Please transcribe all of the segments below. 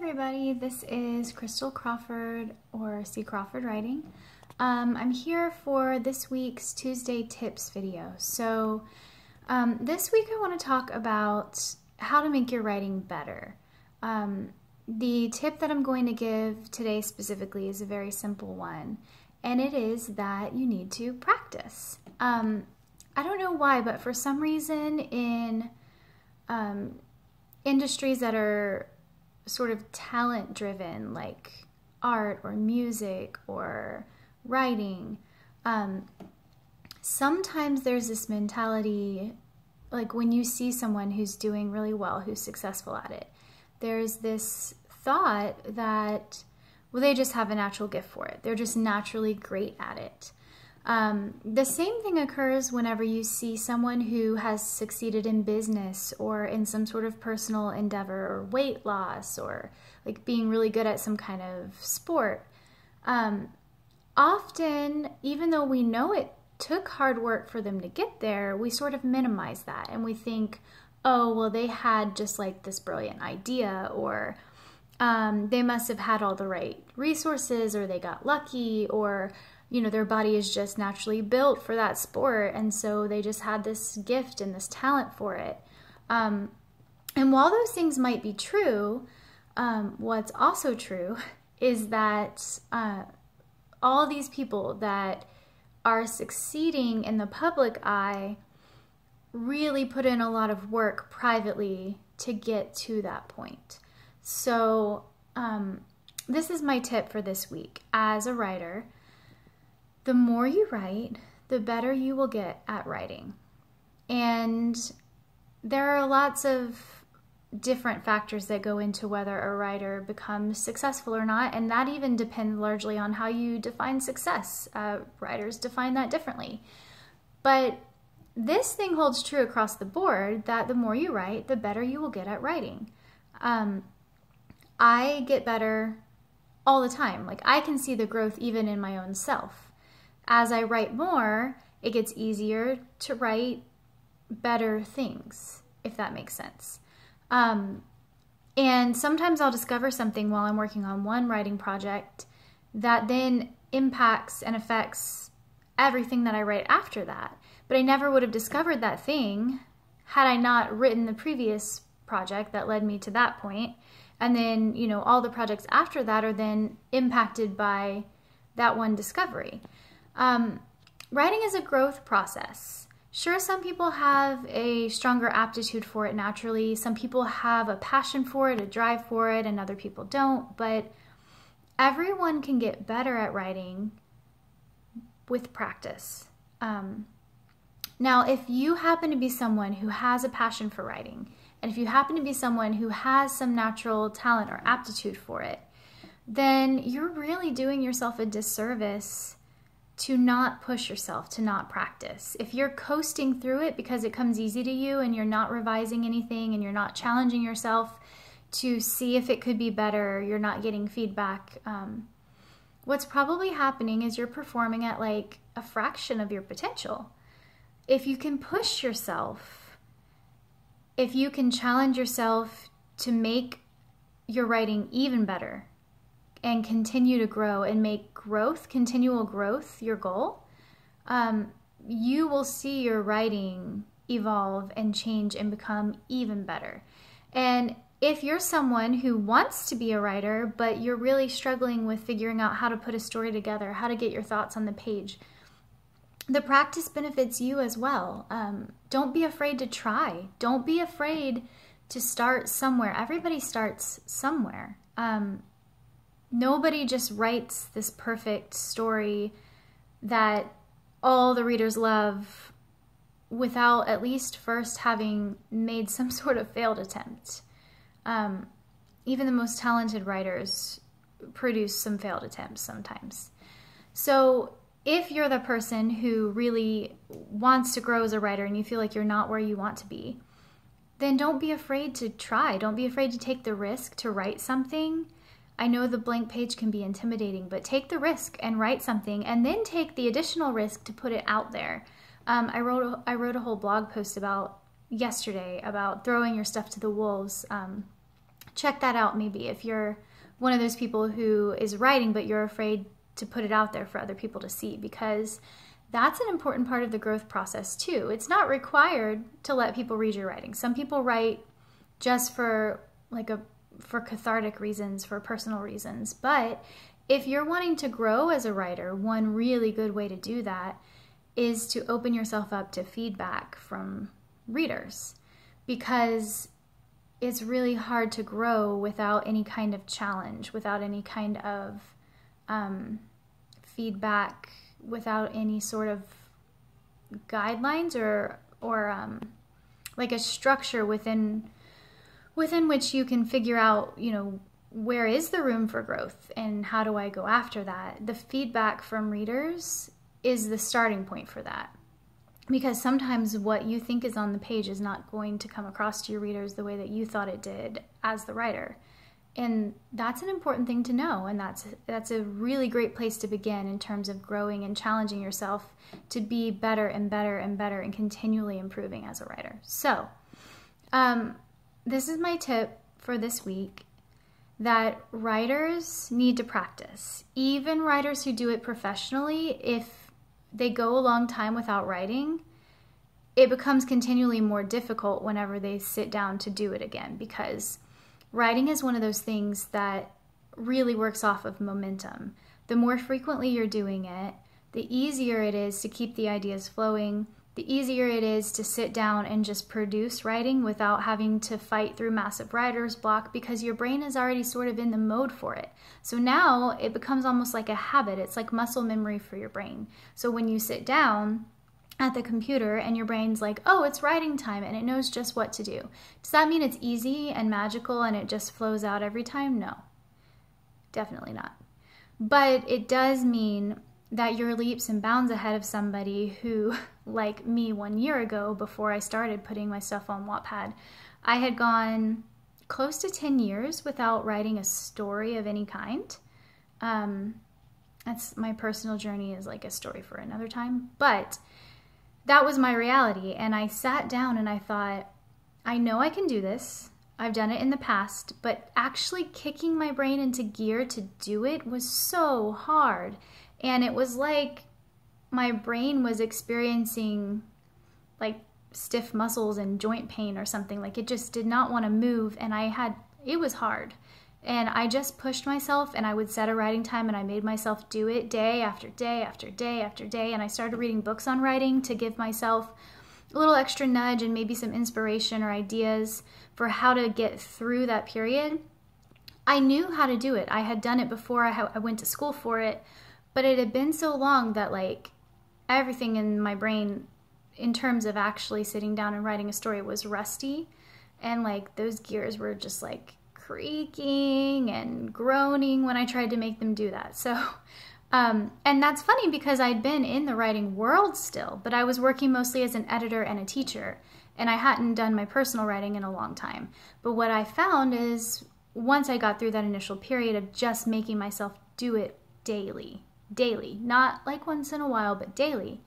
everybody, this is Crystal Crawford or C. Crawford Writing. I'm here for this week's Tuesday Tips video. So this week I want to talk about how to make your writing better. The tip that I'm going to give today specifically is a very simple one, and it is that you need to practice. I don't know why, but for some reason in industries that are sort of talent driven, like art or music or writing, sometimes there's this mentality, like when you see someone who's doing really well, who's successful at it, there's this thought that, well, they just have a natural gift for it. They're just naturally great at it. The same thing occurs whenever you see someone who has succeeded in business or in some sort of personal endeavor or weight loss or like being really good at some kind of sport. Often, even though we know it took hard work for them to get there, we sort of minimize that and we think, oh, well, they had just like this brilliant idea, or they must have had all the right resources, or they got lucky, or you know, their body is just naturally built for that sport, and so they just had this gift and this talent for it. And while those things might be true, what's also true is that all these people that are succeeding in the public eye really put in a lot of work privately to get to that point. So this is my tip for this week. As a writer, the more you write, the better you will get at writing. And there are lots of different factors that go into whether a writer becomes successful or not, and that even depends largely on how you define success. Writers define that differently. But this thing holds true across the board, that the more you write, the better you will get at writing. I get better all the time. Like, I can see the growth even in my own self. As I write more, it gets easier to write better things, if that makes sense. And sometimes I'll discover something while I'm working on one writing project that then impacts and affects everything that I write after that. But I never would have discovered that thing had I not written the previous project that led me to that point. And then, you know, all the projects after that are then impacted by that one discovery. Writing is a growth process. Sure, some people have a stronger aptitude for it naturally. Some people have a passion for it, a drive for it, and other people don't. But everyone can get better at writing with practice. Now, if you happen to be someone who has a passion for writing, and if you happen to be someone who has some natural talent or aptitude for it, then you're really doing yourself a disservice to not push yourself, to not practice. If you're coasting through it because it comes easy to you and you're not revising anything and you're not challenging yourself to see if it could be better, you're not getting feedback, what's probably happening is you're performing at like a fraction of your potential. If you can push yourself, if you can challenge yourself to make your writing even better and continue to grow and make growth, continual growth, your goal, you will see your writing evolve and change and become even better. And if you're someone who wants to be a writer, but you're really struggling with figuring out how to put a story together, how to get your thoughts on the page, the practice benefits you as well. Don't be afraid to try. Don't be afraid to start somewhere. Everybody starts somewhere. Nobody just writes this perfect story that all the readers love without at least first having made some sort of failed attempt. Even the most talented writers produce some failed attempts sometimes. So if you're the person who really wants to grow as a writer and you feel like you're not where you want to be, then don't be afraid to try. Don't be afraid to take the risk to write something. I know the blank page can be intimidating, but take the risk and write something, and then take the additional risk to put it out there. I wrote a whole blog post yesterday about throwing your stuff to the wolves, check that out maybe if you're one of those people who is writing but you're afraid to put it out there for other people to see, because that's an important part of the growth process too. It's not required to let people read your writing. Some people write just for for cathartic reasons, for personal reasons. But if you're wanting to grow as a writer, one really good way to do that is to open yourself up to feedback from readers, because it's really hard to grow without any kind of challenge, without any kind of feedback, without any sort of guidelines or like a structure within which you can figure out, where is the room for growth and how do I go after that. The feedback from readers is the starting point for that, because sometimes what you think is on the page is not going to come across to your readers the way that you thought it did as the writer. And that's an important thing to know, and that's a really great place to begin in terms of growing and challenging yourself to be better and better and better and continually improving as a writer. So this is my tip for this week, that writers need to practice. Even writers who do it professionally, if they go a long time without writing, it becomes continually more difficult whenever they sit down to do it again, because writing is one of those things that really works off of momentum. The more frequently you're doing it, the easier it is to keep the ideas flowing, the easier it is to sit down and just produce writing without having to fight through massive writer's block, because your brain is already sort of in the mode for it. So now it becomes almost like a habit. It's like muscle memory for your brain. So when you sit down at the computer and your brain's like, oh, it's writing time, and it knows just what to do. Does that mean it's easy and magical and it just flows out every time? No, definitely not. But it does mean that you're leaps and bounds ahead of somebody who, like me 1 year ago, before I started putting my stuff on Wattpad, I had gone close to 10 years without writing a story of any kind. That's my personal journey, is like a story for another time. But that was my reality, and I sat down and I thought, I know I can do this. I've done it in the past, but actually kicking my brain into gear to do it was so hard. And it was like my brain was experiencing like stiff muscles and joint pain or something. Like it just did not want to move, and it was hard. And I just pushed myself, and I would set a writing time, and I made myself do it day after day after day after day. And I started reading books on writing to give myself a little extra nudge and maybe some inspiration or ideas for how to get through that period. I knew how to do it. I had done it before. I went to school for it, but it had been so long that like everything in my brain in terms of actually sitting down and writing a story was rusty. And like those gears were just like creaking and groaning when I tried to make them do that. So, and that's funny because I'd been in the writing world still, but I was working mostly as an editor and a teacher, and I hadn't done my personal writing in a long time. But what I found is once I got through that initial period of just making myself do it daily, not like once in a while, but daily,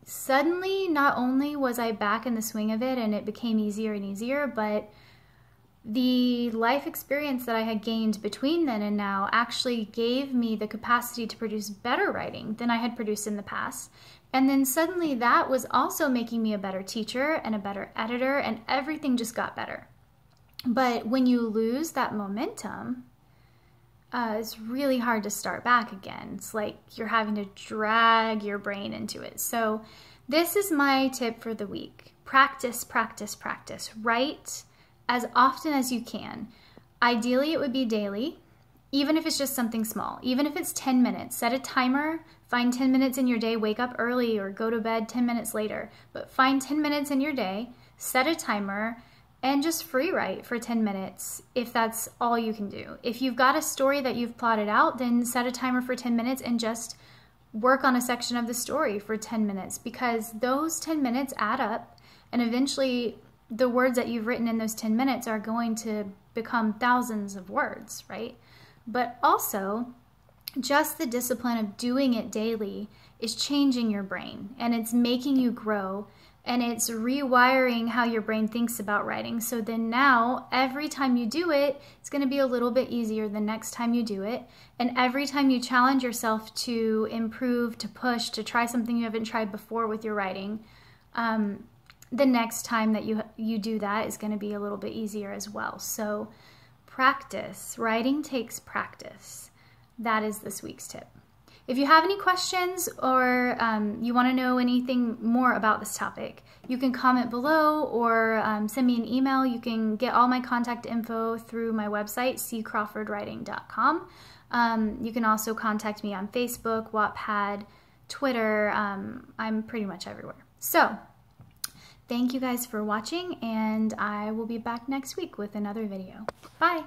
suddenly not only was I back in the swing of it and it became easier and easier, but the life experience that I had gained between then and now actually gave me the capacity to produce better writing than I had produced in the past. And then suddenly that was also making me a better teacher and a better editor, and everything just got better. But when you lose that momentum, it's really hard to start back again. It's like you're having to drag your brain into it. So this is my tip for the week. Practice, practice, practice. Write as often as you can. Ideally, it would be daily, even if it's just something small. Even if it's 10 minutes, set a timer, find 10 minutes in your day, wake up early or go to bed 10 minutes later. But find 10 minutes in your day, set a timer, and just free write for 10 minutes if that's all you can do. If you've got a story that you've plotted out, then set a timer for 10 minutes and just work on a section of the story for 10 minutes, because those 10 minutes add up, and eventually the words that you've written in those 10 minutes are going to become thousands of words, right? But also, just the discipline of doing it daily is changing your brain, and it's making you grow, and it's rewiring how your brain thinks about writing. So then now, every time you do it, it's going to be a little bit easier the next time you do it. And every time you challenge yourself to improve, to push, to try something you haven't tried before with your writing, the next time that you do that is going to be a little bit easier as well. So practice. Writing takes practice. That is this week's tip. If you have any questions or you want to know anything more about this topic, you can comment below or send me an email. You can get all my contact info through my website, ccrawfordwriting.com. You can also contact me on Facebook, Wattpad, Twitter. I'm pretty much everywhere. So thank you guys for watching, and I will be back next week with another video. Bye!